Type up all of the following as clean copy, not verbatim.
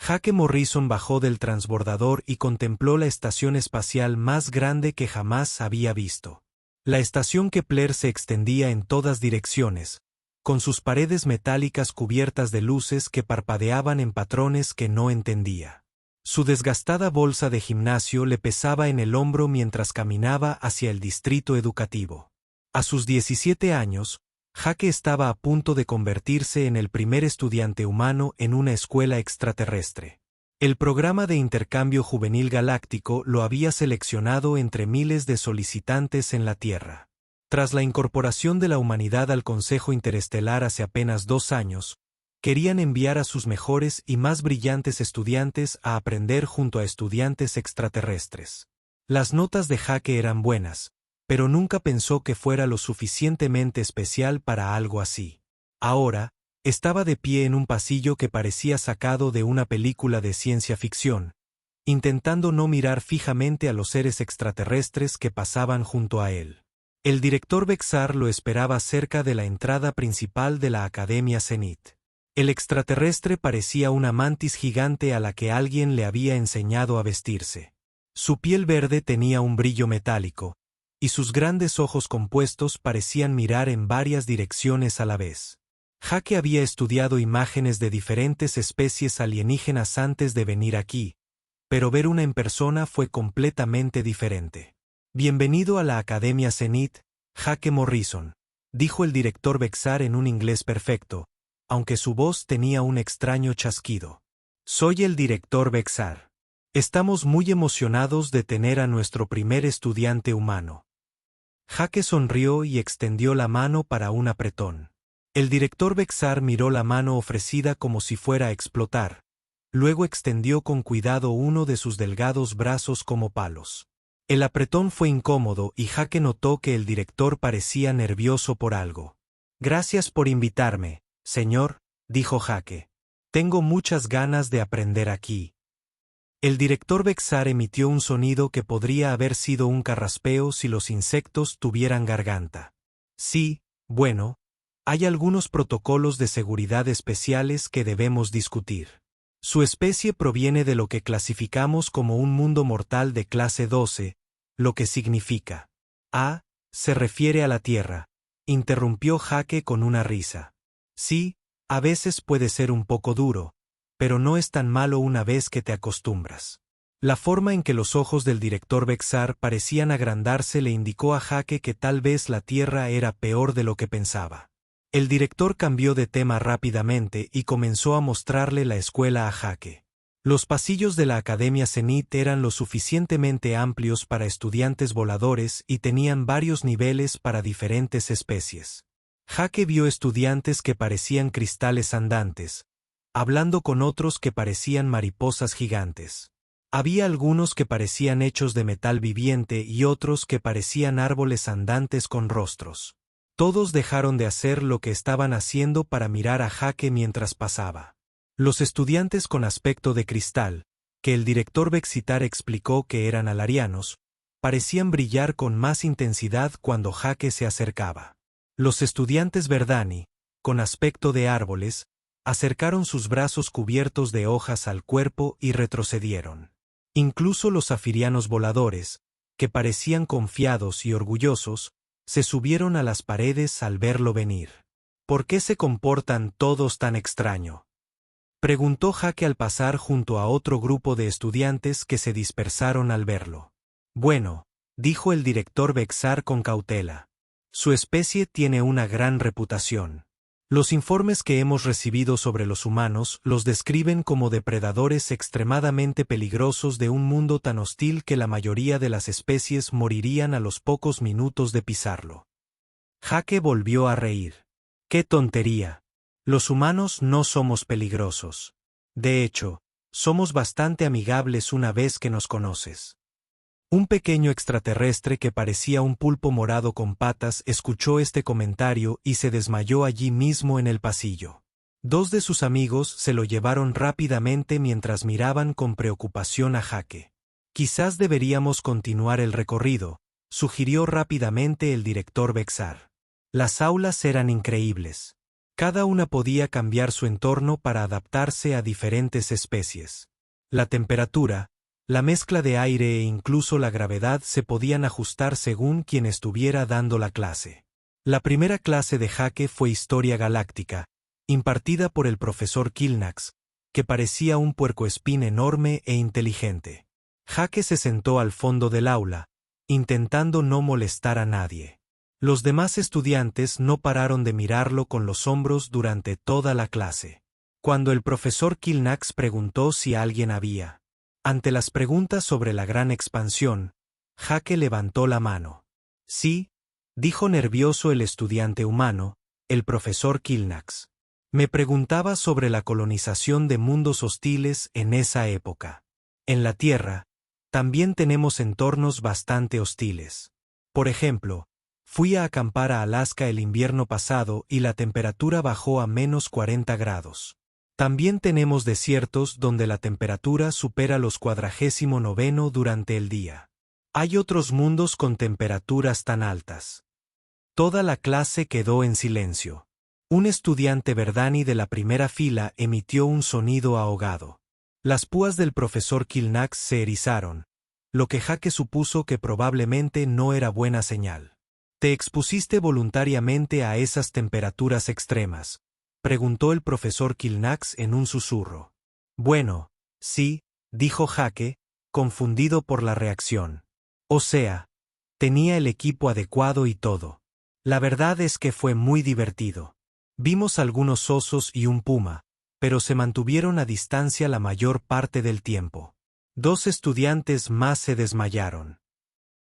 Jake Morrison bajó del transbordador y contempló la estación espacial más grande que jamás había visto. La estación Kepler se extendía en todas direcciones, con sus paredes metálicas cubiertas de luces que parpadeaban en patrones que no entendía. Su desgastada bolsa de gimnasio le pesaba en el hombro mientras caminaba hacia el distrito educativo. A sus 17 años, Jake estaba a punto de convertirse en el primer estudiante humano en una escuela extraterrestre. El programa de intercambio juvenil galáctico lo había seleccionado entre miles de solicitantes en la Tierra. Tras la incorporación de la humanidad al Consejo Interestelar hace apenas 2 años, querían enviar a sus mejores y más brillantes estudiantes a aprender junto a estudiantes extraterrestres. Las notas de Jake eran buenas, pero nunca pensó que fuera lo suficientemente especial para algo así. Ahora, estaba de pie en un pasillo que parecía sacado de una película de ciencia ficción, intentando no mirar fijamente a los seres extraterrestres que pasaban junto a él. El director Bexar lo esperaba cerca de la entrada principal de la Academia Zenith. El extraterrestre parecía una mantis gigante a la que alguien le había enseñado a vestirse. Su piel verde tenía un brillo metálico, y sus grandes ojos compuestos parecían mirar en varias direcciones a la vez. Jake había estudiado imágenes de diferentes especies alienígenas antes de venir aquí, pero ver una en persona fue completamente diferente. Bienvenido a la Academia Zenith, Jake Morrison, dijo el director Bexar en un inglés perfecto, aunque su voz tenía un extraño chasquido. Soy el director Bexar. Estamos muy emocionados de tener a nuestro primer estudiante humano. Jake sonrió y extendió la mano para un apretón. El director Bexar miró la mano ofrecida como si fuera a explotar, luego extendió con cuidado uno de sus delgados brazos como palos. El apretón fue incómodo y Jake notó que el director parecía nervioso por algo. Gracias por invitarme, señor, dijo Jake. Tengo muchas ganas de aprender aquí. El director Bexar emitió un sonido que podría haber sido un carraspeo si los insectos tuvieran garganta. Sí, bueno, hay algunos protocolos de seguridad especiales que debemos discutir. Su especie proviene de lo que clasificamos como un mundo mortal de clase 12, lo que significa. Se refiere a la Tierra, interrumpió Jake con una risa. Sí, a veces puede ser un poco duro, pero no es tan malo una vez que te acostumbras. La forma en que los ojos del director Bexar parecían agrandarse le indicó a Jake que tal vez la Tierra era peor de lo que pensaba. El director cambió de tema rápidamente y comenzó a mostrarle la escuela a Jake. Los pasillos de la Academia Zenith eran lo suficientemente amplios para estudiantes voladores y tenían varios niveles para diferentes especies. Jake vio estudiantes que parecían cristales andantes, hablando con otros que parecían mariposas gigantes. Había algunos que parecían hechos de metal viviente y otros que parecían árboles andantes con rostros. Todos dejaron de hacer lo que estaban haciendo para mirar a Jake mientras pasaba. Los estudiantes con aspecto de cristal, que el director Bexitar explicó que eran alarianos, parecían brillar con más intensidad cuando Jake se acercaba. Los estudiantes verdani, con aspecto de árboles, acercaron sus brazos cubiertos de hojas al cuerpo y retrocedieron. Incluso los zafirianos voladores, que parecían confiados y orgullosos, se subieron a las paredes al verlo venir. ¿Por qué se comportan todos tan extraño?, preguntó Jake al pasar junto a otro grupo de estudiantes que se dispersaron al verlo. Bueno, dijo el director Bexar con cautela. Su especie tiene una gran reputación. Los informes que hemos recibido sobre los humanos los describen como depredadores extremadamente peligrosos de un mundo tan hostil que la mayoría de las especies morirían a los pocos minutos de pisarlo. Jake volvió a reír. ¡Qué tontería! Los humanos no somos peligrosos. De hecho, somos bastante amigables una vez que nos conoces. Un pequeño extraterrestre que parecía un pulpo morado con patas escuchó este comentario y se desmayó allí mismo en el pasillo. Dos de sus amigos se lo llevaron rápidamente mientras miraban con preocupación a Jake. Quizás deberíamos continuar el recorrido, sugirió rápidamente el director Bexar. Las aulas eran increíbles. Cada una podía cambiar su entorno para adaptarse a diferentes especies. La temperatura, la mezcla de aire e incluso la gravedad se podían ajustar según quien estuviera dando la clase. La primera clase de Jake fue Historia Galáctica, impartida por el profesor Kilnax, que parecía un puercoespín enorme e inteligente. Jake se sentó al fondo del aula, intentando no molestar a nadie. Los demás estudiantes no pararon de mirarlo con los hombros durante toda la clase. Cuando el profesor Kilnax preguntó si alguien había. Ante las preguntas sobre la gran expansión, Jake levantó la mano. Sí, dijo nervioso el estudiante humano, el profesor Kilnax. Me preguntaba sobre la colonización de mundos hostiles en esa época. En la Tierra, también tenemos entornos bastante hostiles. Por ejemplo, fui a acampar a Alaska el invierno pasado y la temperatura bajó a menos 40 grados. También tenemos desiertos donde la temperatura supera los 49 durante el día. Hay otros mundos con temperaturas tan altas. Toda la clase quedó en silencio. Un estudiante Verdani de la primera fila emitió un sonido ahogado. Las púas del profesor Kilnax se erizaron, lo que Jake supuso que probablemente no era buena señal. ¿Te expusiste voluntariamente a esas temperaturas extremas?, preguntó el profesor Kilnax en un susurro. Bueno, sí, dijo Jake, confundido por la reacción. O sea, tenía el equipo adecuado y todo. La verdad es que fue muy divertido. Vimos algunos osos y un puma, pero se mantuvieron a distancia la mayor parte del tiempo. 2 estudiantes más se desmayaron.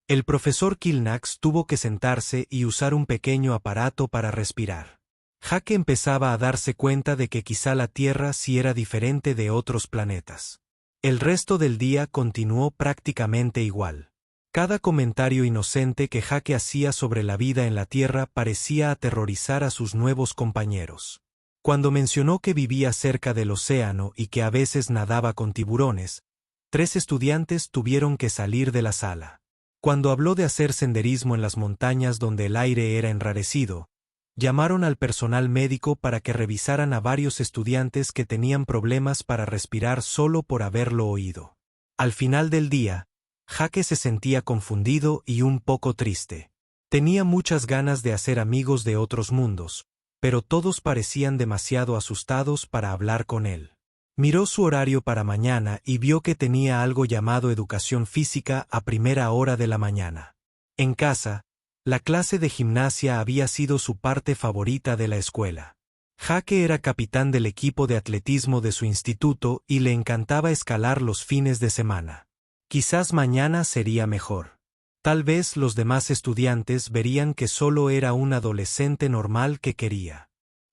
El profesor Kilnax tuvo que sentarse y usar un pequeño aparato para respirar. Jake empezaba a darse cuenta de que quizá la Tierra sí era diferente de otros planetas. El resto del día continuó prácticamente igual. Cada comentario inocente que Jake hacía sobre la vida en la Tierra parecía aterrorizar a sus nuevos compañeros. Cuando mencionó que vivía cerca del océano y que a veces nadaba con tiburones, 3 estudiantes tuvieron que salir de la sala. Cuando habló de hacer senderismo en las montañas donde el aire era enrarecido, llamaron al personal médico para que revisaran a varios estudiantes que tenían problemas para respirar solo por haberlo oído. Al final del día, Jake se sentía confundido y un poco triste. Tenía muchas ganas de hacer amigos de otros mundos, pero todos parecían demasiado asustados para hablar con él. Miró su horario para mañana y vio que tenía algo llamado educación física a primera hora de la mañana. En casa, la clase de gimnasia había sido su parte favorita de la escuela. Jake era capitán del equipo de atletismo de su instituto y le encantaba escalar los fines de semana. Quizás mañana sería mejor. Tal vez los demás estudiantes verían que solo era un adolescente normal que quería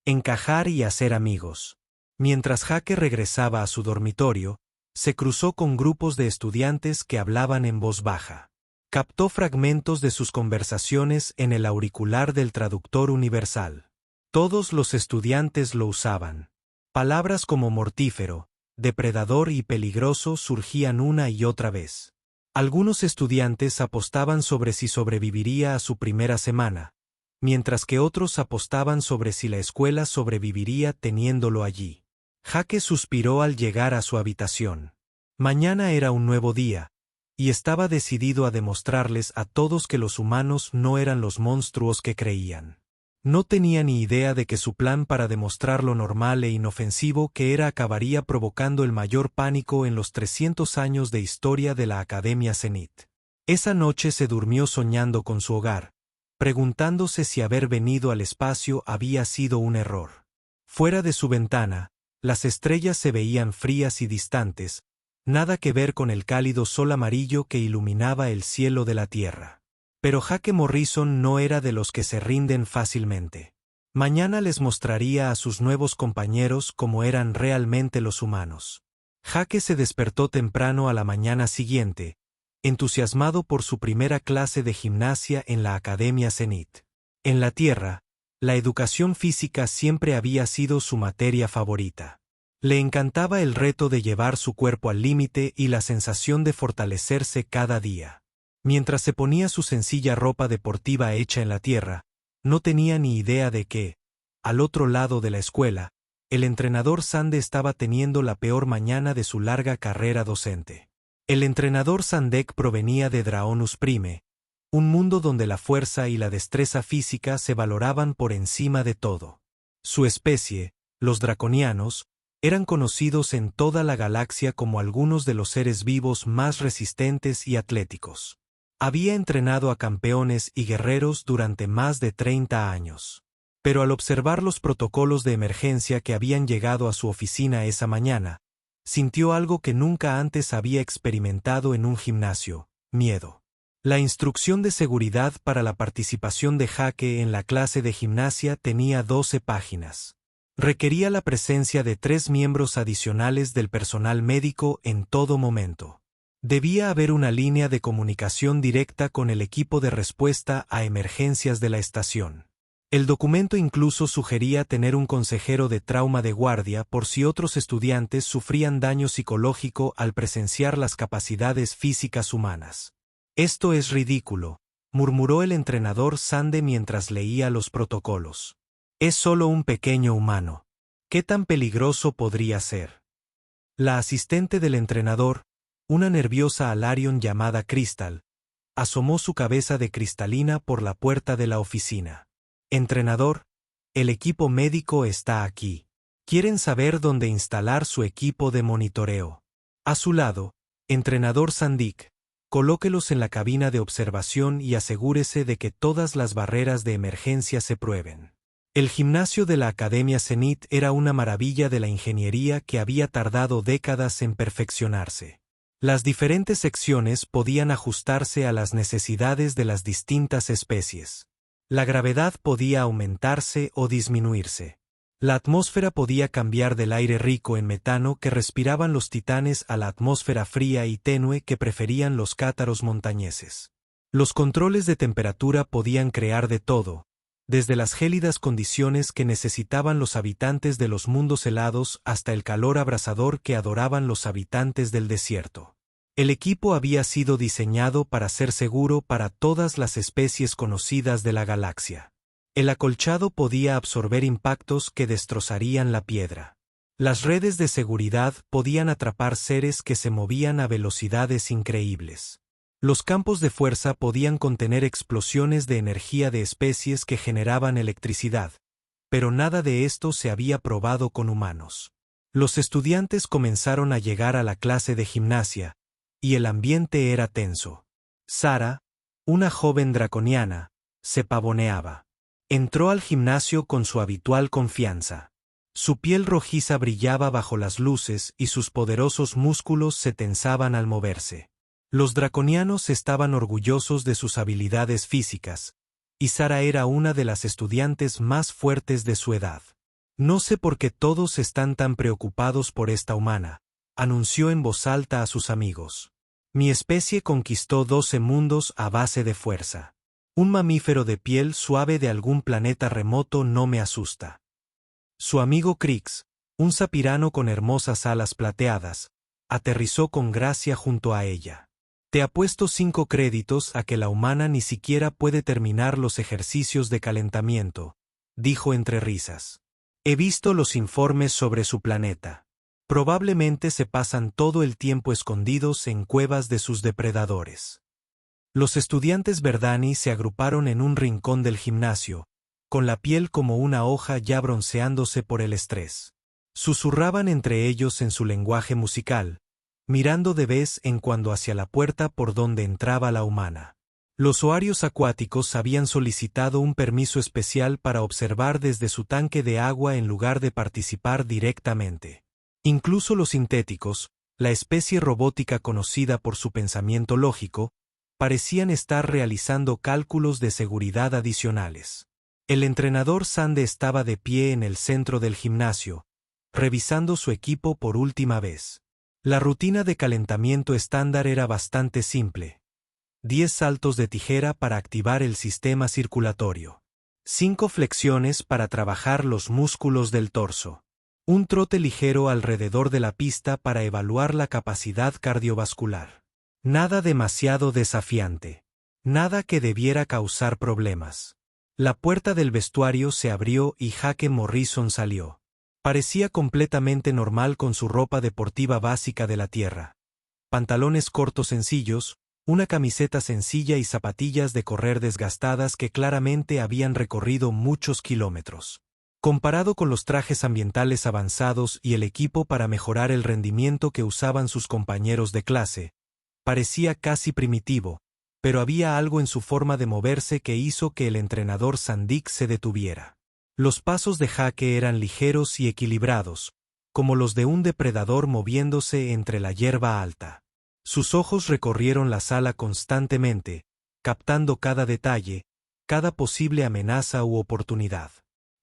encajar y hacer amigos. Mientras Jake regresaba a su dormitorio, se cruzó con grupos de estudiantes que hablaban en voz baja. Captó fragmentos de sus conversaciones en el auricular del traductor universal. Todos los estudiantes lo usaban. Palabras como mortífero, depredador y peligroso surgían una y otra vez. Algunos estudiantes apostaban sobre si sobreviviría a su primera semana, mientras que otros apostaban sobre si la escuela sobreviviría teniéndolo allí. Jake suspiró al llegar a su habitación. Mañana era un nuevo día, y estaba decidido a demostrarles a todos que los humanos no eran los monstruos que creían. No tenía ni idea de que su plan para demostrar lo normal e inofensivo que era acabaría provocando el mayor pánico en los 300 años de historia de la Academia Zenith. Esa noche se durmió soñando con su hogar, preguntándose si haber venido al espacio había sido un error. Fuera de su ventana, las estrellas se veían frías y distantes, nada que ver con el cálido sol amarillo que iluminaba el cielo de la Tierra. Pero Jake Morrison no era de los que se rinden fácilmente. Mañana les mostraría a sus nuevos compañeros cómo eran realmente los humanos. Jake se despertó temprano a la mañana siguiente, entusiasmado por su primera clase de gimnasia en la Academia Zenith. En la Tierra, la educación física siempre había sido su materia favorita. Le encantaba el reto de llevar su cuerpo al límite y la sensación de fortalecerse cada día. Mientras se ponía su sencilla ropa deportiva hecha en la Tierra, no tenía ni idea de que, al otro lado de la escuela, el entrenador Sande estaba teniendo la peor mañana de su larga carrera docente. El entrenador Sandek provenía de Draonus Prime, un mundo donde la fuerza y la destreza física se valoraban por encima de todo. Su especie, los draconianos, eran conocidos en toda la galaxia como algunos de los seres vivos más resistentes y atléticos. Había entrenado a campeones y guerreros durante más de 30 años. Pero al observar los protocolos de emergencia que habían llegado a su oficina esa mañana, sintió algo que nunca antes había experimentado en un gimnasio: miedo. La instrucción de seguridad para la participación de Jaque en la clase de gimnasia tenía 12 páginas. Requería la presencia de 3 miembros adicionales del personal médico en todo momento. Debía haber una línea de comunicación directa con el equipo de respuesta a emergencias de la estación. El documento incluso sugería tener un consejero de trauma de guardia por si otros estudiantes sufrían daño psicológico al presenciar las capacidades físicas humanas. «Esto es ridículo», murmuró el entrenador Sande mientras leía los protocolos. «Es solo un pequeño humano. ¿Qué tan peligroso podría ser?». La asistente del entrenador, una nerviosa Alarion llamada Crystal, asomó su cabeza de cristalina por la puerta de la oficina. «Entrenador, el equipo médico está aquí. Quieren saber dónde instalar su equipo de monitoreo». A su lado, entrenador Sandik, colóquelos en la cabina de observación y asegúrese de que todas las barreras de emergencia se prueben. El gimnasio de la Academia Zenith era una maravilla de la ingeniería que había tardado décadas en perfeccionarse. Las diferentes secciones podían ajustarse a las necesidades de las distintas especies. La gravedad podía aumentarse o disminuirse. La atmósfera podía cambiar del aire rico en metano que respiraban los titanes a la atmósfera fría y tenue que preferían los cátaros montañeses. Los controles de temperatura podían crear de todo, desde las gélidas condiciones que necesitaban los habitantes de los mundos helados hasta el calor abrasador que adoraban los habitantes del desierto. El equipo había sido diseñado para ser seguro para todas las especies conocidas de la galaxia. El acolchado podía absorber impactos que destrozarían la piedra. Las redes de seguridad podían atrapar seres que se movían a velocidades increíbles. Los campos de fuerza podían contener explosiones de energía de especies que generaban electricidad, pero nada de esto se había probado con humanos. Los estudiantes comenzaron a llegar a la clase de gimnasia, y el ambiente era tenso. Sara, una joven draconiana, se pavoneaba. Entró al gimnasio con su habitual confianza. Su piel rojiza brillaba bajo las luces y sus poderosos músculos se tensaban al moverse. Los draconianos estaban orgullosos de sus habilidades físicas, y Sara era una de las estudiantes más fuertes de su edad. «No sé por qué todos están tan preocupados por esta humana», anunció en voz alta a sus amigos. «Mi especie conquistó 12 mundos a base de fuerza. Un mamífero de piel suave de algún planeta remoto no me asusta». Su amigo Krix, un sapirano con hermosas alas plateadas, aterrizó con gracia junto a ella. «Te apuesto 5 créditos a que la humana ni siquiera puede terminar los ejercicios de calentamiento», dijo entre risas. «He visto los informes sobre su planeta. Probablemente se pasan todo el tiempo escondidos en cuevas de sus depredadores». Los estudiantes Verdani se agruparon en un rincón del gimnasio, con la piel como una hoja ya bronceándose por el estrés. Susurraban entre ellos en su lenguaje musical, mirando de vez en cuando hacia la puerta por donde entraba la humana. Los oarios acuáticos habían solicitado un permiso especial para observar desde su tanque de agua en lugar de participar directamente. Incluso los sintéticos, la especie robótica conocida por su pensamiento lógico, parecían estar realizando cálculos de seguridad adicionales. El entrenador Sande estaba de pie en el centro del gimnasio, revisando su equipo por última vez. La rutina de calentamiento estándar era bastante simple. 10 saltos de tijera para activar el sistema circulatorio. 5 flexiones para trabajar los músculos del torso. Un trote ligero alrededor de la pista para evaluar la capacidad cardiovascular. Nada demasiado desafiante. Nada que debiera causar problemas. La puerta del vestuario se abrió y Jake Morrison salió. Parecía completamente normal con su ropa deportiva básica de la tierra. Pantalones cortos sencillos, una camiseta sencilla y zapatillas de correr desgastadas que claramente habían recorrido muchos kilómetros. Comparado con los trajes ambientales avanzados y el equipo para mejorar el rendimiento que usaban sus compañeros de clase, parecía casi primitivo, pero había algo en su forma de moverse que hizo que el entrenador Sandik se detuviera. Los pasos de Jake eran ligeros y equilibrados, como los de un depredador moviéndose entre la hierba alta. Sus ojos recorrieron la sala constantemente, captando cada detalle, cada posible amenaza u oportunidad.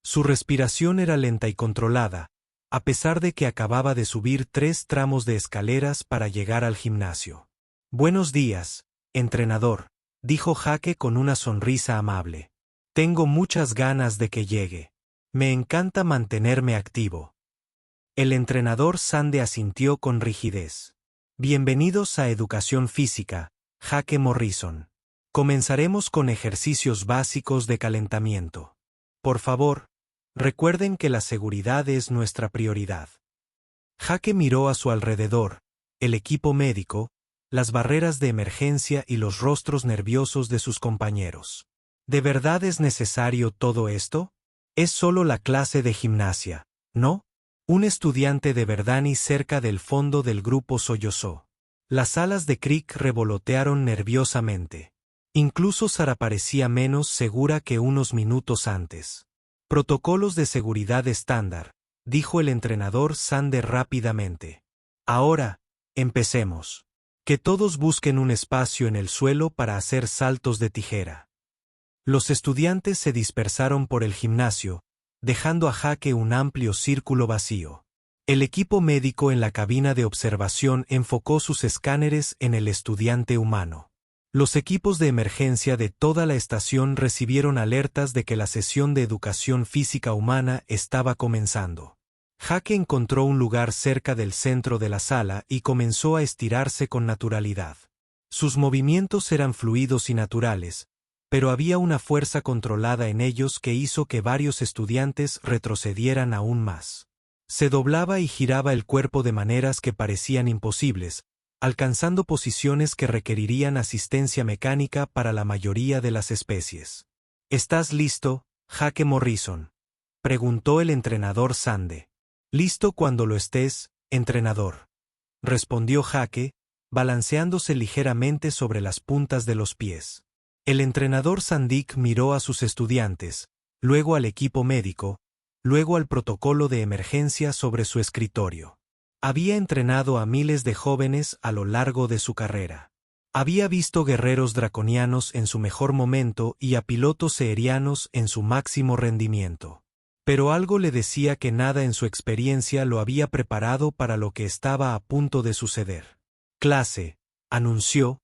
Su respiración era lenta y controlada, a pesar de que acababa de subir 3 tramos de escaleras para llegar al gimnasio. «Buenos días, entrenador», dijo Jake con una sonrisa amable. «Tengo muchas ganas de que llegue. Me encanta mantenerme activo». El entrenador Sande asintió con rigidez. «Bienvenidos a Educación Física, Jake Morrison. Comenzaremos con ejercicios básicos de calentamiento. Por favor, recuerden que la seguridad es nuestra prioridad». Jake miró a su alrededor, el equipo médico, las barreras de emergencia y los rostros nerviosos de sus compañeros. ¿De verdad es necesario todo esto? Es solo la clase de gimnasia, ¿no? Un estudiante de Verdani cerca del fondo del grupo sollozó. Las alas de Crick revolotearon nerviosamente. Incluso Sara parecía menos segura que unos minutos antes. «Protocolos de seguridad estándar», dijo el entrenador Sande rápidamente. «Ahora, empecemos. Que todos busquen un espacio en el suelo para hacer saltos de tijera». Los estudiantes se dispersaron por el gimnasio, dejando a Jake un amplio círculo vacío. El equipo médico en la cabina de observación enfocó sus escáneres en el estudiante humano. Los equipos de emergencia de toda la estación recibieron alertas de que la sesión de educación física humana estaba comenzando. Jake encontró un lugar cerca del centro de la sala y comenzó a estirarse con naturalidad. Sus movimientos eran fluidos y naturales, pero había una fuerza controlada en ellos que hizo que varios estudiantes retrocedieran aún más. Se doblaba y giraba el cuerpo de maneras que parecían imposibles, alcanzando posiciones que requerirían asistencia mecánica para la mayoría de las especies. «¿Estás listo, Jake Morrison?», preguntó el entrenador Sande. «Listo cuando lo estés, entrenador», respondió Jake, balanceándose ligeramente sobre las puntas de los pies. El entrenador Sandik miró a sus estudiantes, luego al equipo médico, luego al protocolo de emergencia sobre su escritorio. Había entrenado a miles de jóvenes a lo largo de su carrera. Había visto guerreros draconianos en su mejor momento y a pilotos aerianos en su máximo rendimiento. Pero algo le decía que nada en su experiencia lo había preparado para lo que estaba a punto de suceder. «Clase», anunció,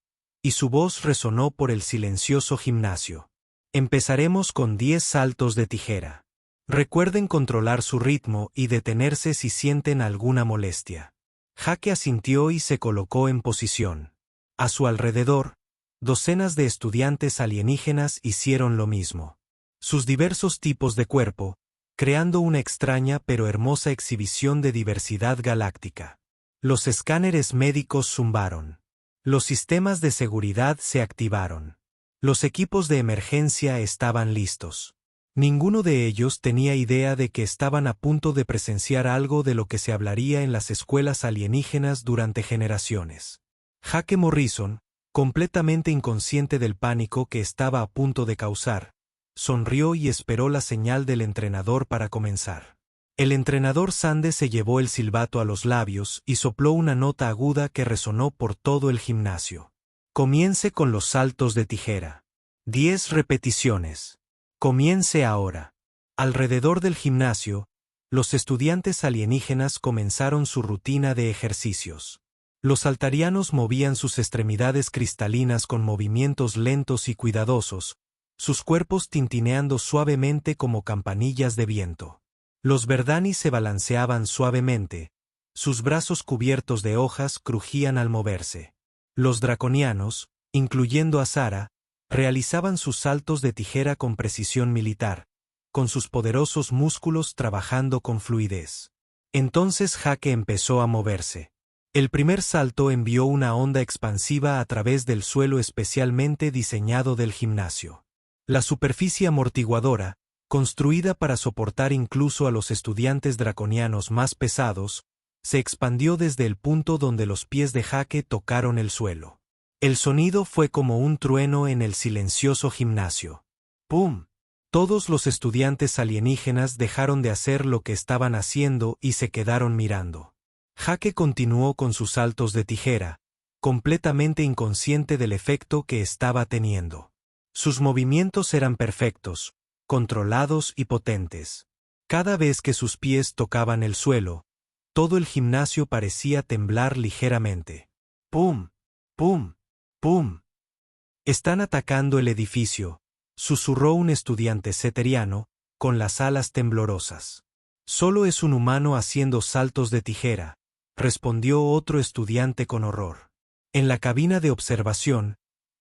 y su voz resonó por el silencioso gimnasio. «Empezaremos con 10 saltos de tijera. Recuerden controlar su ritmo y detenerse si sienten alguna molestia». Jake asintió y se colocó en posición. A su alrededor, docenas de estudiantes alienígenas hicieron lo mismo. Sus diversos tipos de cuerpo, creando una extraña pero hermosa exhibición de diversidad galáctica. Los escáneres médicos zumbaron. Los sistemas de seguridad se activaron. Los equipos de emergencia estaban listos. Ninguno de ellos tenía idea de que estaban a punto de presenciar algo de lo que se hablaría en las escuelas alienígenas durante generaciones. Jake Morrison, completamente inconsciente del pánico que estaba a punto de causar, sonrió y esperó la señal del entrenador para comenzar. El entrenador Sande se llevó el silbato a los labios y sopló una nota aguda que resonó por todo el gimnasio. «Comience con los saltos de tijera. 10 repeticiones. Comience ahora». Alrededor del gimnasio, los estudiantes alienígenas comenzaron su rutina de ejercicios. Los saltarianos movían sus extremidades cristalinas con movimientos lentos y cuidadosos, sus cuerpos tintineando suavemente como campanillas de viento. Los Verdani se balanceaban suavemente, sus brazos cubiertos de hojas crujían al moverse. Los draconianos, incluyendo a Sara, Realizaban sus saltos de tijera con precisión militar, con sus poderosos músculos trabajando con fluidez. Entonces Jake empezó a moverse. El primer salto envió una onda expansiva a través del suelo especialmente diseñado del gimnasio. La superficie amortiguadora, construida para soportar incluso a los estudiantes draconianos más pesados, se expandió desde el punto donde los pies de Jake tocaron el suelo. El sonido fue como un trueno en el silencioso gimnasio. ¡Pum! Todos los estudiantes alienígenas dejaron de hacer lo que estaban haciendo y se quedaron mirando. Jake continuó con sus saltos de tijera, completamente inconsciente del efecto que estaba teniendo. Sus movimientos eran perfectos, controlados y potentes. Cada vez que sus pies tocaban el suelo, todo el gimnasio parecía temblar ligeramente. ¡Pum! ¡Pum! ¡Pum! «Están atacando el edificio», susurró un estudiante ceteriano, con las alas temblorosas. «Solo es un humano haciendo saltos de tijera», respondió otro estudiante con horror. En la cabina de observación,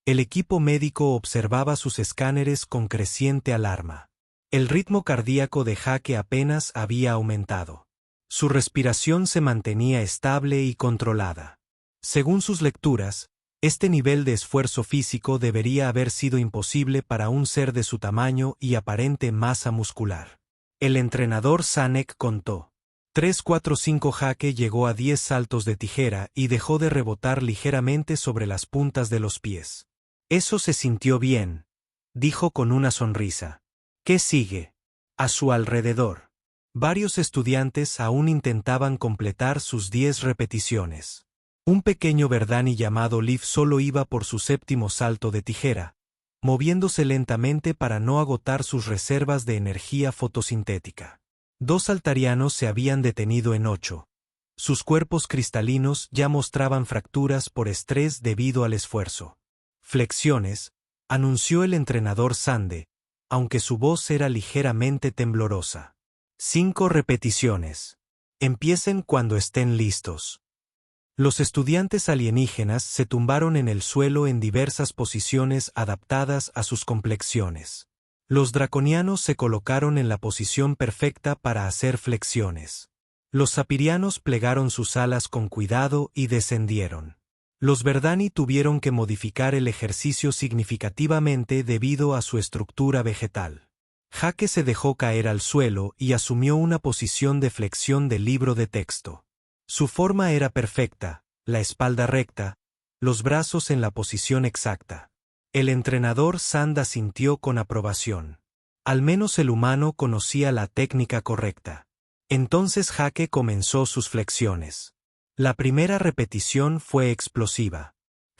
el equipo médico observaba sus escáneres con creciente alarma. El ritmo cardíaco de Jake apenas había aumentado. Su respiración se mantenía estable y controlada. Según sus lecturas, este nivel de esfuerzo físico debería haber sido imposible para un ser de su tamaño y aparente masa muscular. El entrenador Sanek contó. 3-4-5 Jake llegó a 10 saltos de tijera y dejó de rebotar ligeramente sobre las puntas de los pies. Eso se sintió bien, dijo con una sonrisa. ¿Qué sigue? A su alrededor. Varios estudiantes aún intentaban completar sus 10 repeticiones. Un pequeño Verdani llamado Leaf solo iba por su séptimo salto de tijera, moviéndose lentamente para no agotar sus reservas de energía fotosintética. 2 altarianos se habían detenido en 8. Sus cuerpos cristalinos ya mostraban fracturas por estrés debido al esfuerzo. Flexiones, anunció el entrenador Sande, aunque su voz era ligeramente temblorosa. 5 repeticiones. Empiecen cuando estén listos. Los estudiantes alienígenas se tumbaron en el suelo en diversas posiciones adaptadas a sus complexiones. Los draconianos se colocaron en la posición perfecta para hacer flexiones. Los sapirianos plegaron sus alas con cuidado y descendieron. Los Verdani tuvieron que modificar el ejercicio significativamente debido a su estructura vegetal. Jake se dejó caer al suelo y asumió una posición de flexión de libro de texto. Su forma era perfecta, la espalda recta, los brazos en la posición exacta. El entrenador Sand asintió con aprobación. Al menos el humano conocía la técnica correcta. Entonces Jake comenzó sus flexiones. La primera repetición fue explosiva.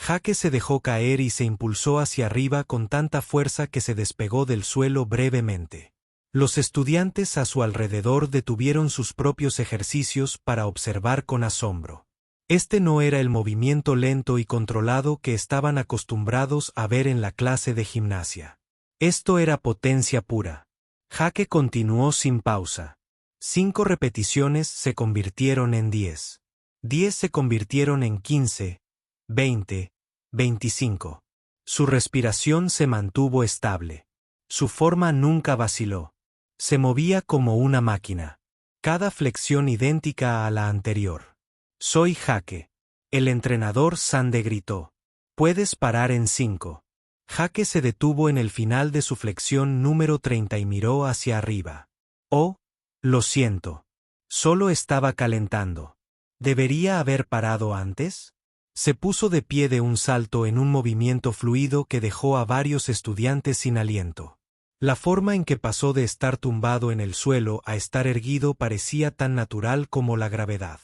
Jake se dejó caer y se impulsó hacia arriba con tanta fuerza que se despegó del suelo brevemente. Los estudiantes a su alrededor detuvieron sus propios ejercicios para observar con asombro. Este no era el movimiento lento y controlado que estaban acostumbrados a ver en la clase de gimnasia. Esto era potencia pura. Jake continuó sin pausa. 5 repeticiones se convirtieron en 10. 10 se convirtieron en 15, 20, 25. Su respiración se mantuvo estable. Su forma nunca vaciló. Se movía como una máquina. Cada flexión idéntica a la anterior. «Soy Jake». El entrenador Sande gritó. «Puedes parar en 5». Jake se detuvo en el final de su flexión número 30 y miró hacia arriba. «Oh, lo siento. Solo estaba calentando. ¿Debería haber parado antes?» Se puso de pie de un salto en un movimiento fluido que dejó a varios estudiantes sin aliento. La forma en que pasó de estar tumbado en el suelo a estar erguido parecía tan natural como la gravedad.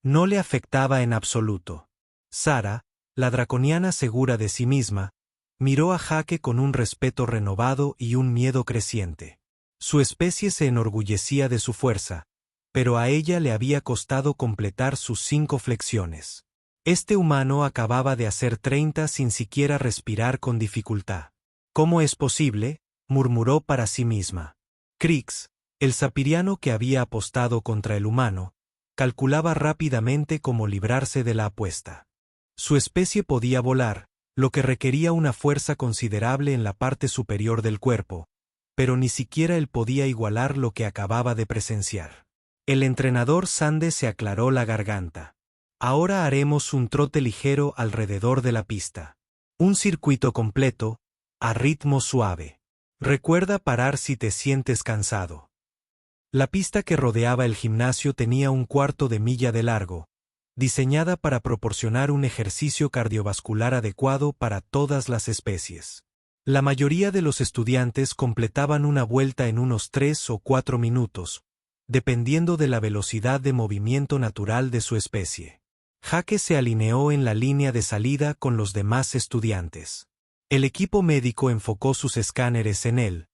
No le afectaba en absoluto. Sara, la draconiana segura de sí misma, miró a Jake con un respeto renovado y un miedo creciente. Su especie se enorgullecía de su fuerza, pero a ella le había costado completar sus 5 flexiones. Este humano acababa de hacer 30 sin siquiera respirar con dificultad. «¿Cómo es posible?», murmuró para sí misma. Krix, el sapiriano que había apostado contra el humano, calculaba rápidamente cómo librarse de la apuesta. Su especie podía volar, lo que requería una fuerza considerable en la parte superior del cuerpo, pero ni siquiera él podía igualar lo que acababa de presenciar. El entrenador Sande se aclaró la garganta. Ahora haremos un trote ligero alrededor de la pista. Un circuito completo, a ritmo suave. Recuerda parar si te sientes cansado. La pista que rodeaba el gimnasio tenía 1/4 de milla de largo, diseñada para proporcionar un ejercicio cardiovascular adecuado para todas las especies. La mayoría de los estudiantes completaban una vuelta en unos 3 o 4 minutos, dependiendo de la velocidad de movimiento natural de su especie. Jake se alineó en la línea de salida con los demás estudiantes. El equipo médico enfocó sus escáneres en él,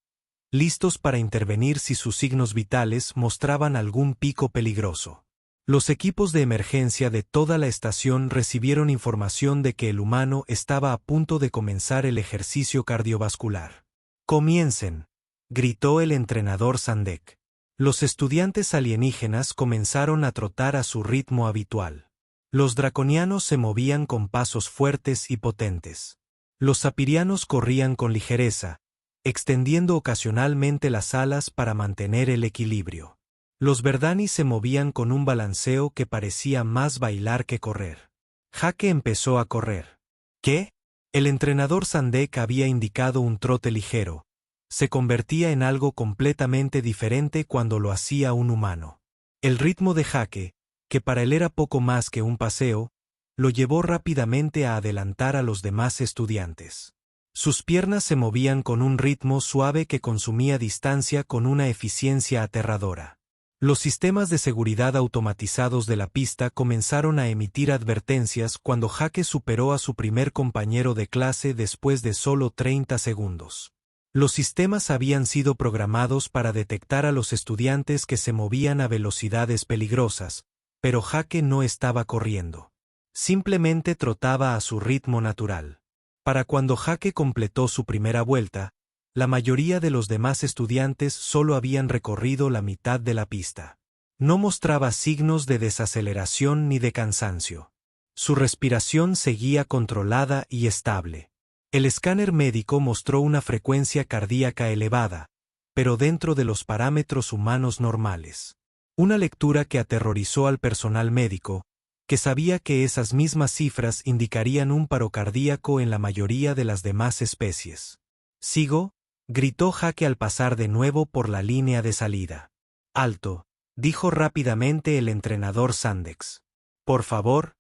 listos para intervenir si sus signos vitales mostraban algún pico peligroso. Los equipos de emergencia de toda la estación recibieron información de que el humano estaba a punto de comenzar el ejercicio cardiovascular. «Comiencen», gritó el entrenador Sandek. Los estudiantes alienígenas comenzaron a trotar a su ritmo habitual. Los draconianos se movían con pasos fuertes y potentes. Los sapirianos corrían con ligereza, extendiendo ocasionalmente las alas para mantener el equilibrio. Los Verdani se movían con un balanceo que parecía más bailar que correr. Jake empezó a correr. ¿Qué? El entrenador Sandek había indicado un trote ligero. Se convertía en algo completamente diferente cuando lo hacía un humano. El ritmo de Jake, que para él era poco más que un paseo, lo llevó rápidamente a adelantar a los demás estudiantes. Sus piernas se movían con un ritmo suave que consumía distancia con una eficiencia aterradora. Los sistemas de seguridad automatizados de la pista comenzaron a emitir advertencias cuando Jake superó a su primer compañero de clase después de solo 30 segundos. Los sistemas habían sido programados para detectar a los estudiantes que se movían a velocidades peligrosas, pero Jake no estaba corriendo. Simplemente trotaba a su ritmo natural. Para cuando Jake completó su primera vuelta, la mayoría de los demás estudiantes solo habían recorrido la mitad de la pista. No mostraba signos de desaceleración ni de cansancio. Su respiración seguía controlada y estable. El escáner médico mostró una frecuencia cardíaca elevada, pero dentro de los parámetros humanos normales. Una lectura que aterrorizó al personal médico, que sabía que esas mismas cifras indicarían un paro cardíaco en la mayoría de las demás especies. «Sigo», gritó Jake al pasar de nuevo por la línea de salida. «Alto», dijo rápidamente el entrenador Sandex. «Por favor,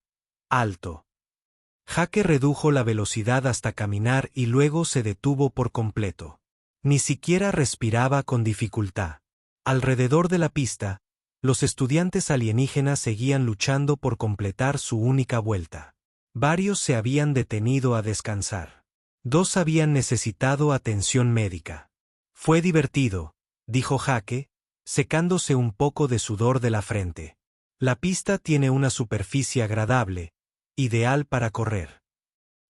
alto». Jake redujo la velocidad hasta caminar y luego se detuvo por completo. Ni siquiera respiraba con dificultad. Alrededor de la pista, los estudiantes alienígenas seguían luchando por completar su única vuelta. Varios se habían detenido a descansar. 2 habían necesitado atención médica. «Fue divertido», dijo Jake, secándose un poco de sudor de la frente. «La pista tiene una superficie agradable, ideal para correr».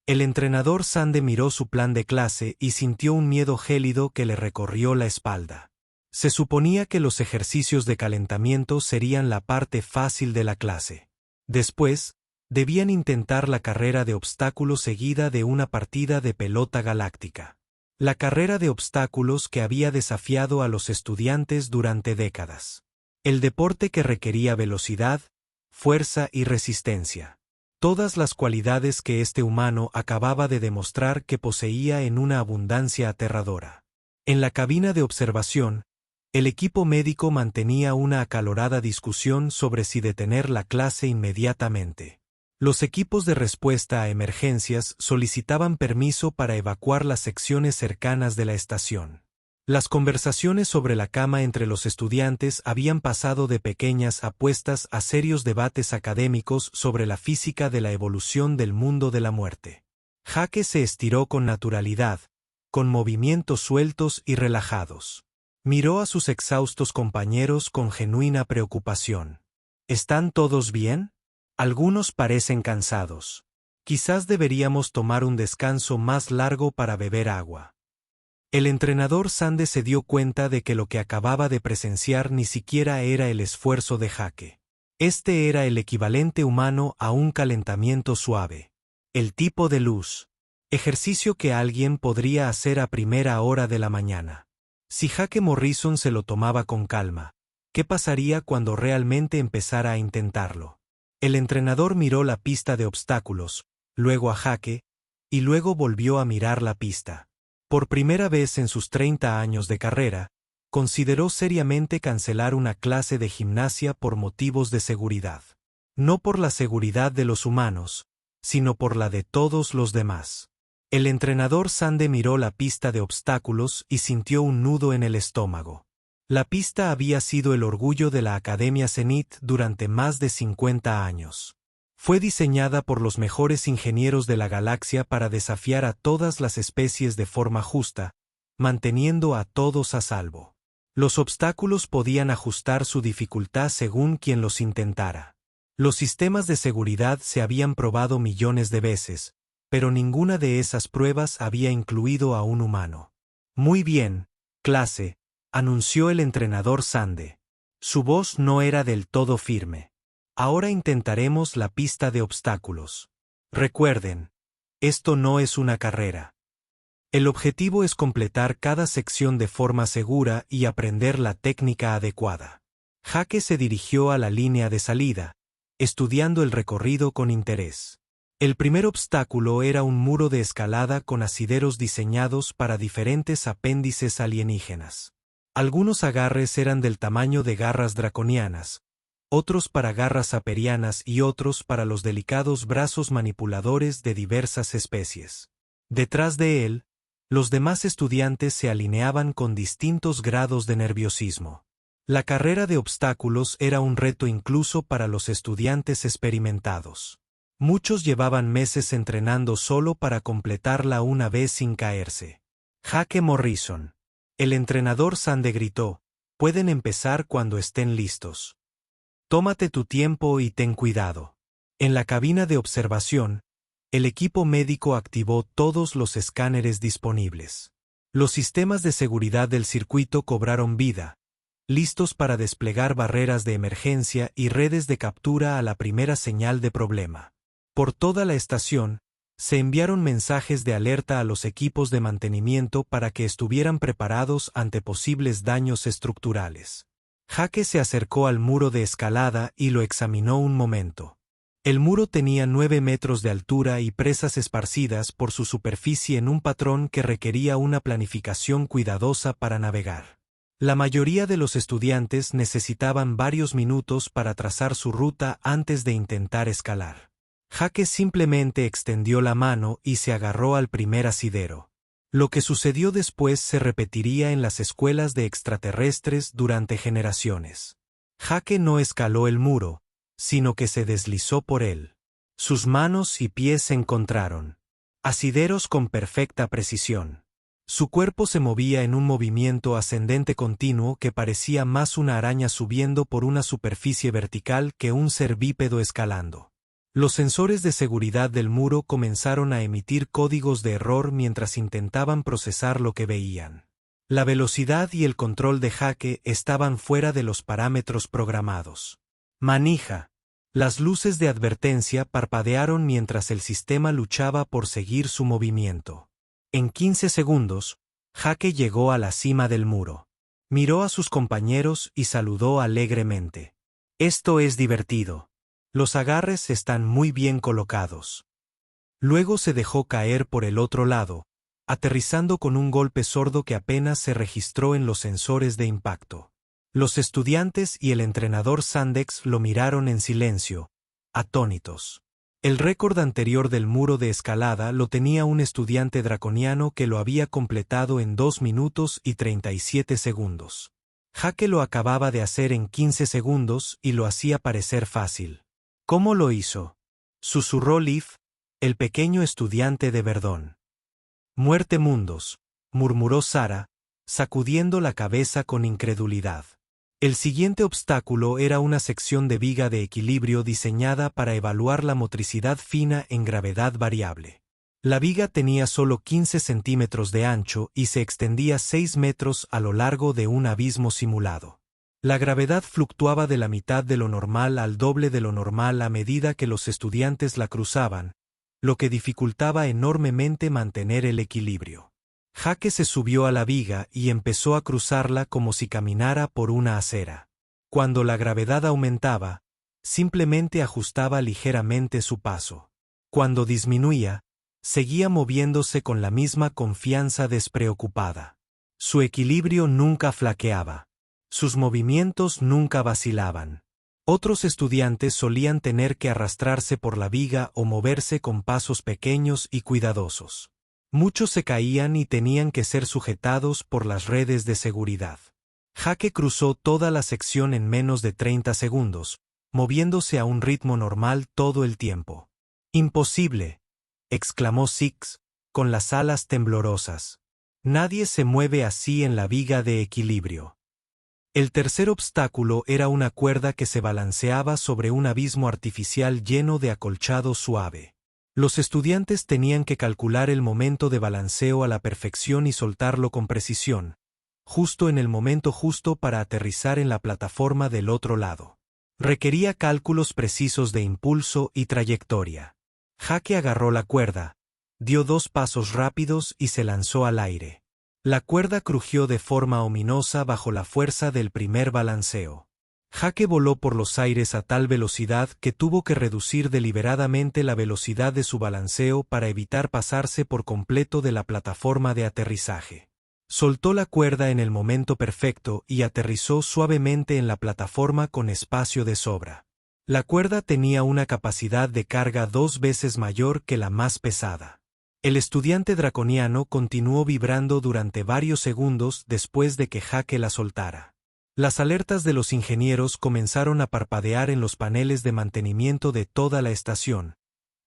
El entrenador Sande miró su plan de clase y sintió un miedo gélido que le recorrió la espalda. Se suponía que los ejercicios de calentamiento serían la parte fácil de la clase. Después, debían intentar la carrera de obstáculos seguida de una partida de pelota galáctica. La carrera de obstáculos que había desafiado a los estudiantes durante décadas. El deporte que requería velocidad, fuerza y resistencia. Todas las cualidades que este humano acababa de demostrar que poseía en una abundancia aterradora. En la cabina de observación, el equipo médico mantenía una acalorada discusión sobre si detener la clase inmediatamente. Los equipos de respuesta a emergencias solicitaban permiso para evacuar las secciones cercanas de la estación. Las conversaciones sobre la cama entre los estudiantes habían pasado de pequeñas apuestas a serios debates académicos sobre la física de la evolución del mundo de la muerte. Jake se estiró con naturalidad, con movimientos sueltos y relajados. Miró a sus exhaustos compañeros con genuina preocupación. ¿Están todos bien? Algunos parecen cansados. Quizás deberíamos tomar un descanso más largo para beber agua. El entrenador Sande se dio cuenta de que lo que acababa de presenciar ni siquiera era el esfuerzo de Jake. Este era el equivalente humano a un calentamiento suave. El tipo de luz. Ejercicio que alguien podría hacer a primera hora de la mañana. Si Jake Morrison se lo tomaba con calma, ¿qué pasaría cuando realmente empezara a intentarlo? El entrenador miró la pista de obstáculos, luego a Jake, y luego volvió a mirar la pista. Por primera vez en sus 30 años de carrera, consideró seriamente cancelar una clase de gimnasia por motivos de seguridad. No por la seguridad de los humanos, sino por la de todos los demás. El entrenador Sande miró la pista de obstáculos y sintió un nudo en el estómago. La pista había sido el orgullo de la Academia Zenith durante más de 50 años. Fue diseñada por los mejores ingenieros de la galaxia para desafiar a todas las especies de forma justa, manteniendo a todos a salvo. Los obstáculos podían ajustar su dificultad según quien los intentara. Los sistemas de seguridad se habían probado millones de veces, pero ninguna de esas pruebas había incluido a un humano. Muy bien, clase, anunció el entrenador Sande. Su voz no era del todo firme. Ahora intentaremos la pista de obstáculos. Recuerden, esto no es una carrera. El objetivo es completar cada sección de forma segura y aprender la técnica adecuada. Jake se dirigió a la línea de salida, estudiando el recorrido con interés. El primer obstáculo era un muro de escalada con asideros diseñados para diferentes apéndices alienígenas. Algunos agarres eran del tamaño de garras draconianas, otros para garras aperianas y otros para los delicados brazos manipuladores de diversas especies. Detrás de él, los demás estudiantes se alineaban con distintos grados de nerviosismo. La carrera de obstáculos era un reto incluso para los estudiantes experimentados. Muchos llevaban meses entrenando solo para completarla una vez sin caerse. Jake Morrison. El entrenador Sande gritó, pueden empezar cuando estén listos. Tómate tu tiempo y ten cuidado. En la cabina de observación, el equipo médico activó todos los escáneres disponibles. Los sistemas de seguridad del circuito cobraron vida, listos para desplegar barreras de emergencia y redes de captura a la primera señal de problema. Por toda la estación, se enviaron mensajes de alerta a los equipos de mantenimiento para que estuvieran preparados ante posibles daños estructurales. Jake se acercó al muro de escalada y lo examinó un momento. El muro tenía 9 metros de altura y presas esparcidas por su superficie en un patrón que requería una planificación cuidadosa para navegar. La mayoría de los estudiantes necesitaban varios minutos para trazar su ruta antes de intentar escalar. Jake simplemente extendió la mano y se agarró al primer asidero. Lo que sucedió después se repetiría en las escuelas de extraterrestres durante generaciones. Jake no escaló el muro, sino que se deslizó por él. Sus manos y pies se encontraron. Asideros con perfecta precisión. Su cuerpo se movía en un movimiento ascendente continuo que parecía más una araña subiendo por una superficie vertical que un ser bípedo escalando. Los sensores de seguridad del muro comenzaron a emitir códigos de error mientras intentaban procesar lo que veían. La velocidad y el control de Jake estaban fuera de los parámetros programados. Manija. Las luces de advertencia parpadearon mientras el sistema luchaba por seguir su movimiento. En 15 segundos, Jake llegó a la cima del muro. Miró a sus compañeros y saludó alegremente. Esto es divertido. Los agarres están muy bien colocados. Luego se dejó caer por el otro lado, aterrizando con un golpe sordo que apenas se registró en los sensores de impacto. Los estudiantes y el entrenador Sandex lo miraron en silencio, atónitos. El récord anterior del muro de escalada lo tenía un estudiante draconiano que lo había completado en 2 minutos y 37 segundos. Jake lo acababa de hacer en 15 segundos y lo hacía parecer fácil. ¿Cómo lo hizo?, susurró Leaf, el pequeño estudiante de Verdón. Muerte mundos, murmuró Sara, sacudiendo la cabeza con incredulidad. El siguiente obstáculo era una sección de viga de equilibrio diseñada para evaluar la motricidad fina en gravedad variable. La viga tenía solo 15 centímetros de ancho y se extendía 6 metros a lo largo de un abismo simulado. La gravedad fluctuaba de la mitad de lo normal al doble de lo normal a medida que los estudiantes la cruzaban, lo que dificultaba enormemente mantener el equilibrio. Jake se subió a la viga y empezó a cruzarla como si caminara por una acera. Cuando la gravedad aumentaba, simplemente ajustaba ligeramente su paso. Cuando disminuía, seguía moviéndose con la misma confianza despreocupada. Su equilibrio nunca flaqueaba. Sus movimientos nunca vacilaban. Otros estudiantes solían tener que arrastrarse por la viga o moverse con pasos pequeños y cuidadosos. Muchos se caían y tenían que ser sujetados por las redes de seguridad. Jake cruzó toda la sección en menos de 30 segundos, moviéndose a un ritmo normal todo el tiempo. «Imposible», exclamó Six, con las alas temblorosas. «Nadie se mueve así en la viga de equilibrio». El tercer obstáculo era una cuerda que se balanceaba sobre un abismo artificial lleno de acolchado suave. Los estudiantes tenían que calcular el momento de balanceo a la perfección y soltarlo con precisión, justo en el momento justo para aterrizar en la plataforma del otro lado. Requería cálculos precisos de impulso y trayectoria. Jake agarró la cuerda, dio 2 pasos rápidos y se lanzó al aire. La cuerda crujió de forma ominosa bajo la fuerza del primer balanceo. Jake voló por los aires a tal velocidad que tuvo que reducir deliberadamente la velocidad de su balanceo para evitar pasarse por completo de la plataforma de aterrizaje. Soltó la cuerda en el momento perfecto y aterrizó suavemente en la plataforma con espacio de sobra. La cuerda tenía una capacidad de carga 2 veces mayor que la más pesada. El estudiante draconiano continuó vibrando durante varios segundos después de que Jake la soltara. Las alertas de los ingenieros comenzaron a parpadear en los paneles de mantenimiento de toda la estación,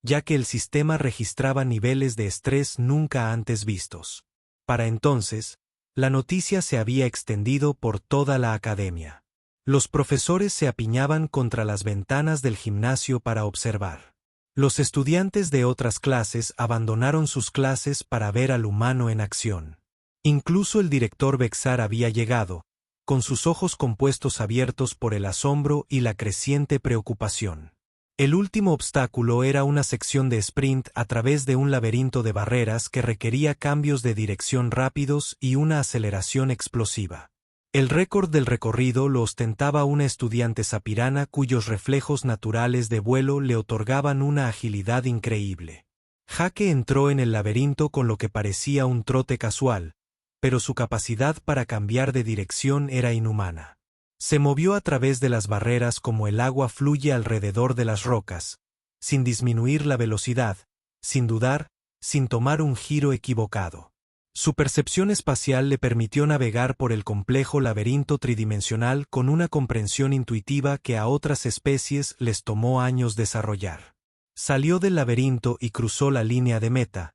ya que el sistema registraba niveles de estrés nunca antes vistos. Para entonces, la noticia se había extendido por toda la academia. Los profesores se apiñaban contra las ventanas del gimnasio para observar. Los estudiantes de otras clases abandonaron sus clases para ver al humano en acción. Incluso el director Vexar había llegado, con sus ojos compuestos abiertos por el asombro y la creciente preocupación. El último obstáculo era una sección de sprint a través de un laberinto de barreras que requería cambios de dirección rápidos y una aceleración explosiva. El récord del recorrido lo ostentaba una estudiante sapirana cuyos reflejos naturales de vuelo le otorgaban una agilidad increíble. Jake entró en el laberinto con lo que parecía un trote casual, pero su capacidad para cambiar de dirección era inhumana. Se movió a través de las barreras como el agua fluye alrededor de las rocas, sin disminuir la velocidad, sin dudar, sin tomar un giro equivocado. Su percepción espacial le permitió navegar por el complejo laberinto tridimensional con una comprensión intuitiva que a otras especies les tomó años desarrollar. Salió del laberinto y cruzó la línea de meta.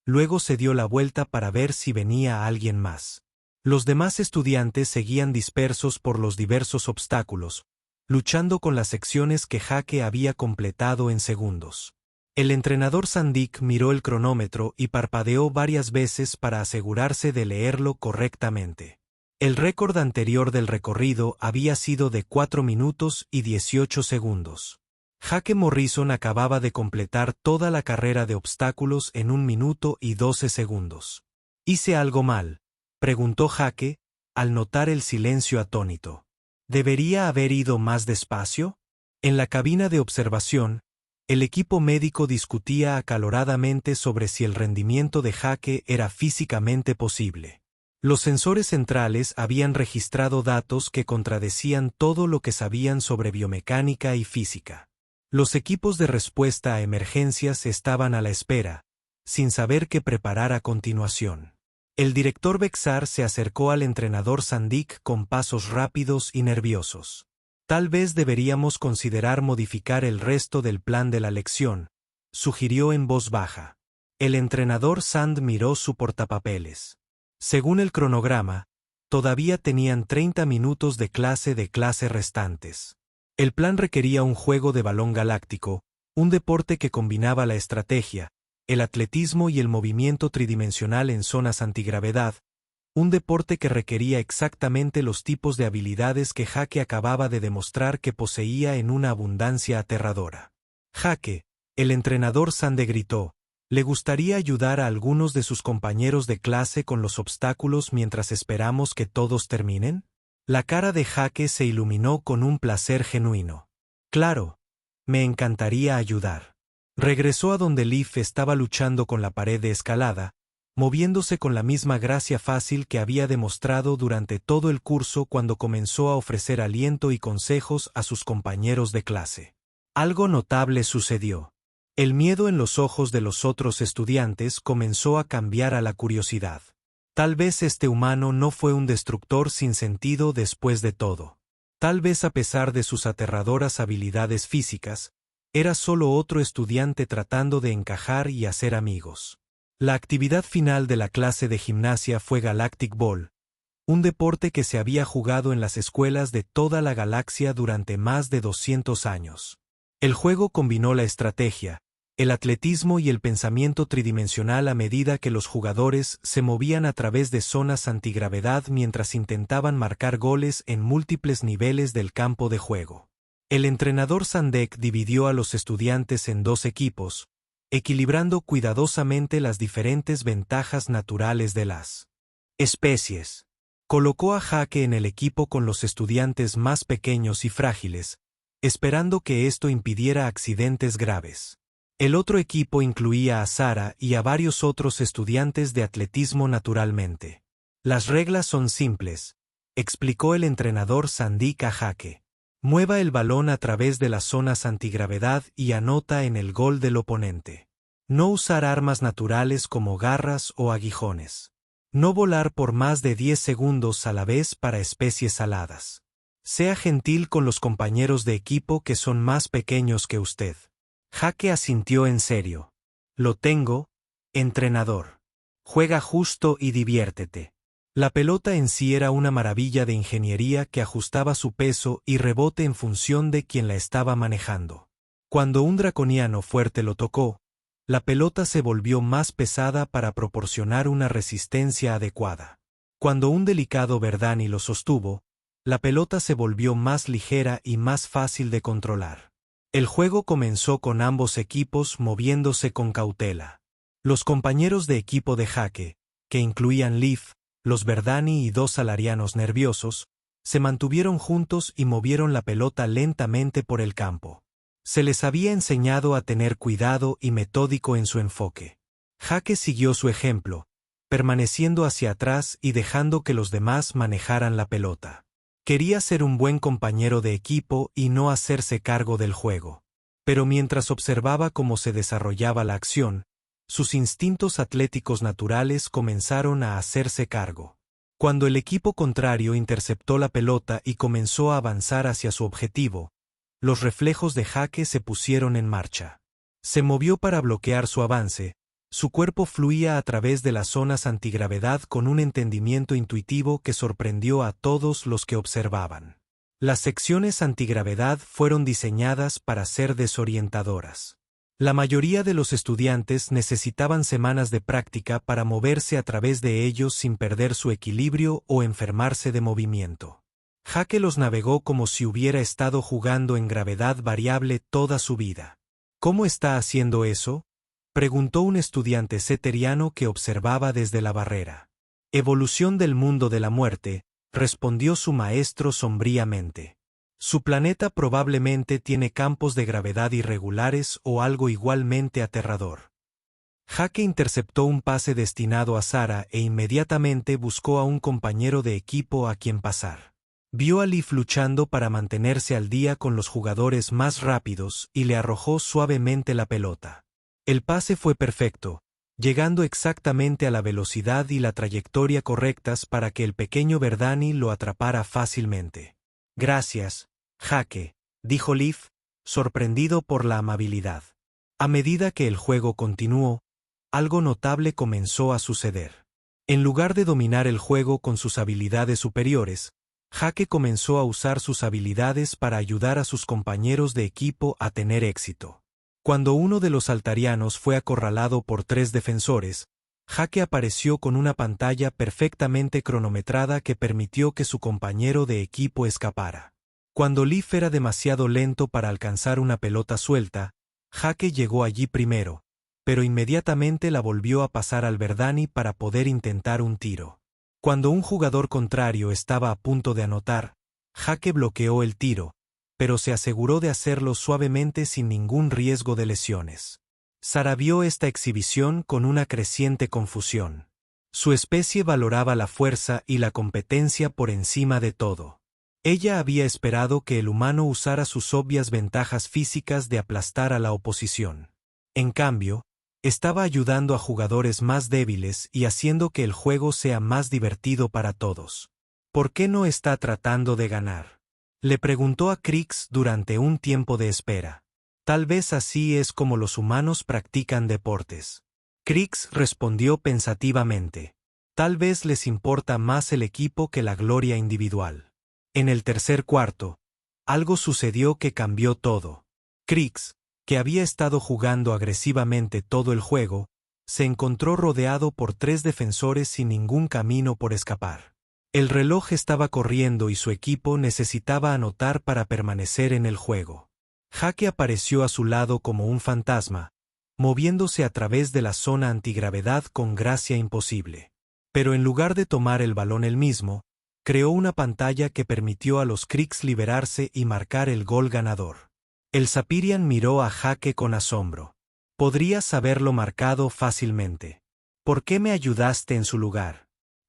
Luego se dio la vuelta para ver si venía alguien más. Los demás estudiantes seguían dispersos por los diversos obstáculos, luchando con las secciones que Jake había completado en segundos. El entrenador Sandik miró el cronómetro y parpadeó varias veces para asegurarse de leerlo correctamente. El récord anterior del recorrido había sido de 4 minutos y 18 segundos. Jake Morrison acababa de completar toda la carrera de obstáculos en 1 minuto y 12 segundos. ¿Hice algo mal?, preguntó Jake, al notar el silencio atónito. ¿Debería haber ido más despacio? En la cabina de observación, el equipo médico discutía acaloradamente sobre si el rendimiento de Jake era físicamente posible. Los sensores centrales habían registrado datos que contradecían todo lo que sabían sobre biomecánica y física. Los equipos de respuesta a emergencias estaban a la espera, sin saber qué preparar a continuación. El director Vexar se acercó al entrenador Sandik con pasos rápidos y nerviosos. Tal vez deberíamos considerar modificar el resto del plan de la lección, sugirió en voz baja. El entrenador Sand miró su portapapeles. Según el cronograma, todavía tenían 30 minutos de clase restantes. El plan requería un juego de balón galáctico, un deporte que combinaba la estrategia, el atletismo y el movimiento tridimensional en zonas antigravedad, un deporte que requería exactamente los tipos de habilidades que Jake acababa de demostrar que poseía en una abundancia aterradora. Jake, El entrenador Sande gritó. ¿Le gustaría ayudar a algunos de sus compañeros de clase con los obstáculos mientras esperamos que todos terminen? La cara de Jake se iluminó con un placer genuino. Claro, me encantaría ayudar. Regresó a donde Leaf estaba luchando con la pared de escalada, moviéndose con la misma gracia fácil que había demostrado durante todo el curso cuando comenzó a ofrecer aliento y consejos a sus compañeros de clase. Algo notable sucedió. El miedo en los ojos de los otros estudiantes comenzó a cambiar a la curiosidad. Tal vez este humano no fue un destructor sin sentido después de todo. Tal vez a pesar de sus aterradoras habilidades físicas, era solo otro estudiante tratando de encajar y hacer amigos. La actividad final de la clase de gimnasia fue Galactic Ball, un deporte que se había jugado en las escuelas de toda la galaxia durante más de 200 años. El juego combinó la estrategia, el atletismo y el pensamiento tridimensional a medida que los jugadores se movían a través de zonas antigravedad mientras intentaban marcar goles en múltiples niveles del campo de juego. El entrenador Sandek dividió a los estudiantes en dos equipos, equilibrando cuidadosamente las diferentes ventajas naturales de las especies. Colocó a Jake en el equipo con los estudiantes más pequeños y frágiles, esperando que esto impidiera accidentes graves. El otro equipo incluía a Sara y a varios otros estudiantes de atletismo naturalmente. Las reglas son simples, explicó el entrenador Sandik a Jake. Mueva el balón a través de las zonas antigravedad y anota en el gol del oponente. No usar armas naturales como garras o aguijones. No volar por más de 10 segundos a la vez para especies aladas. Sea gentil con los compañeros de equipo que son más pequeños que usted. Jake asintió en serio. Lo tengo, entrenador. Juega justo y diviértete. La pelota en sí era una maravilla de ingeniería que ajustaba su peso y rebote en función de quien la estaba manejando. Cuando un draconiano fuerte lo tocó, la pelota se volvió más pesada para proporcionar una resistencia adecuada. Cuando un delicado Verdani lo sostuvo, la pelota se volvió más ligera y más fácil de controlar. El juego comenzó con ambos equipos moviéndose con cautela. Los compañeros de equipo de Jake, que incluían Leaf, los Verdani y dos salarianos nerviosos, se mantuvieron juntos y movieron la pelota lentamente por el campo. Se les había enseñado a tener cuidado y metódico en su enfoque. Jake siguió su ejemplo, permaneciendo hacia atrás y dejando que los demás manejaran la pelota. Quería ser un buen compañero de equipo y no hacerse cargo del juego. Pero mientras observaba cómo se desarrollaba la acción, sus instintos atléticos naturales comenzaron a hacerse cargo. Cuando el equipo contrario interceptó la pelota y comenzó a avanzar hacia su objetivo, los reflejos de Jake se pusieron en marcha. Se movió para bloquear su avance, su cuerpo fluía a través de las zonas antigravedad con un entendimiento intuitivo que sorprendió a todos los que observaban. Las secciones antigravedad fueron diseñadas para ser desorientadoras. La mayoría de los estudiantes necesitaban semanas de práctica para moverse a través de ellos sin perder su equilibrio o enfermarse de movimiento. Jake los navegó como si hubiera estado jugando en gravedad variable toda su vida. ¿Cómo está haciendo eso?, preguntó un estudiante ceteriano que observaba desde la barrera. Evolución del mundo de la muerte, respondió su maestro sombríamente. Su planeta probablemente tiene campos de gravedad irregulares o algo igualmente aterrador. Jake interceptó un pase destinado a Sara e inmediatamente buscó a un compañero de equipo a quien pasar. Vio a Leaf luchando para mantenerse al día con los jugadores más rápidos y le arrojó suavemente la pelota. El pase fue perfecto, llegando exactamente a la velocidad y la trayectoria correctas para que el pequeño Verdani lo atrapara fácilmente. Gracias, Jake, dijo Leaf, sorprendido por la amabilidad. A medida que el juego continuó, algo notable comenzó a suceder. En lugar de dominar el juego con sus habilidades superiores, Jake comenzó a usar sus habilidades para ayudar a sus compañeros de equipo a tener éxito. Cuando uno de los altarianos fue acorralado por 3 defensores, Jake apareció con una pantalla perfectamente cronometrada que permitió que su compañero de equipo escapara. Cuando Leaf era demasiado lento para alcanzar una pelota suelta, Jake llegó allí primero, pero inmediatamente la volvió a pasar al Verdani para poder intentar un tiro. Cuando un jugador contrario estaba a punto de anotar, Jake bloqueó el tiro, pero se aseguró de hacerlo suavemente sin ningún riesgo de lesiones. Sara vio esta exhibición con una creciente confusión. Su especie valoraba la fuerza y la competencia por encima de todo. Ella había esperado que el humano usara sus obvias ventajas físicas de aplastar a la oposición. En cambio, estaba ayudando a jugadores más débiles y haciendo que el juego sea más divertido para todos. ¿Por qué no está tratando de ganar? Le preguntó a Krix durante un tiempo de espera. Tal vez así es como los humanos practican deportes. Krix respondió pensativamente. Tal vez les importa más el equipo que la gloria individual. En el tercer cuarto, algo sucedió que cambió todo. Krix, que había estado jugando agresivamente todo el juego, se encontró rodeado por 3 defensores sin ningún camino por escapar. El reloj estaba corriendo y su equipo necesitaba anotar para permanecer en el juego. Jake apareció a su lado como un fantasma, moviéndose a través de la zona antigravedad con gracia imposible. Pero en lugar de tomar el balón él mismo, creó una pantalla que permitió a los Krix liberarse y marcar el gol ganador. El Sapirian miró a Jake con asombro. Podrías haberlo marcado fácilmente. ¿Por qué me ayudaste en su lugar?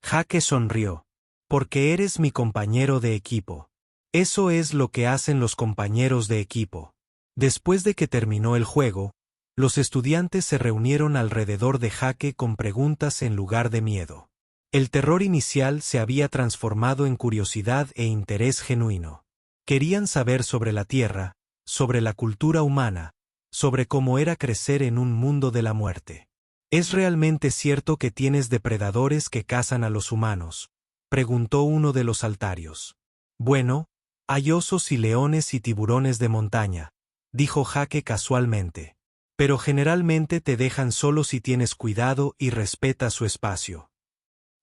Jake sonrió. Porque eres mi compañero de equipo. Eso es lo que hacen los compañeros de equipo. Después de que terminó el juego, los estudiantes se reunieron alrededor de Jake con preguntas en lugar de miedo. El terror inicial se había transformado en curiosidad e interés genuino. Querían saber sobre la Tierra, sobre la cultura humana, sobre cómo era crecer en un mundo de la muerte. ¿Es realmente cierto que tienes depredadores que cazan a los humanos?, preguntó uno de los altarios. Bueno, hay osos y leones y tiburones de montaña, dijo Jake casualmente. Pero generalmente te dejan solo si tienes cuidado y respetas su espacio.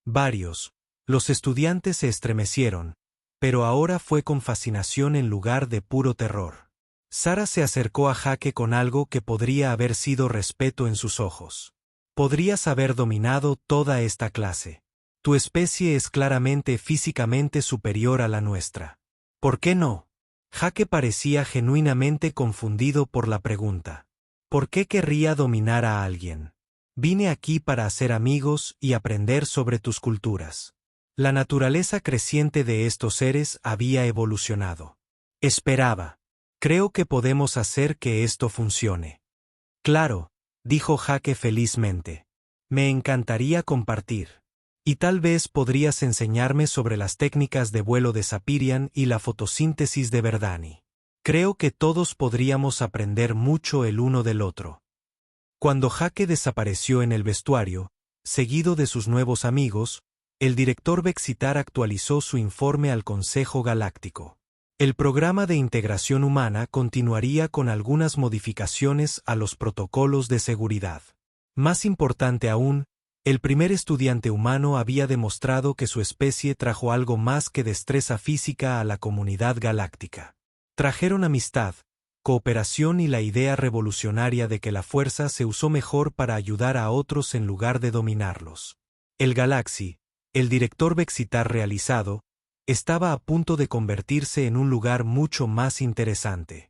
Varios. Los estudiantes se estremecieron, pero ahora fue con fascinación en lugar de puro terror. Sara se acercó a Jake con algo que podría haber sido respeto en sus ojos. Podrías haber dominado toda esta clase. Tu especie es claramente físicamente superior a la nuestra. ¿Por qué no? Jake parecía genuinamente confundido por la pregunta. ¿Por qué querría dominar a alguien? Vine aquí para hacer amigos y aprender sobre tus culturas. La naturaleza creciente de estos seres había evolucionado. Esperaba. Creo que podemos hacer que esto funcione. Claro, dijo Jake felizmente. Me encantaría compartir. Y tal vez podrías enseñarme sobre las técnicas de vuelo de Sapirian y la fotosíntesis de Verdani. Creo que todos podríamos aprender mucho el uno del otro. Cuando Jake desapareció en el vestuario, seguido de sus nuevos amigos, el director Bexitar actualizó su informe al Consejo Galáctico. El programa de integración humana continuaría con algunas modificaciones a los protocolos de seguridad. Más importante aún, el primer estudiante humano había demostrado que su especie trajo algo más que destreza física a la comunidad galáctica. Trajeron amistad, cooperación y la idea revolucionaria de que la fuerza se usó mejor para ayudar a otros en lugar de dominarlos. El Galaxy, el director Bexitar realizado, estaba a punto de convertirse en un lugar mucho más interesante.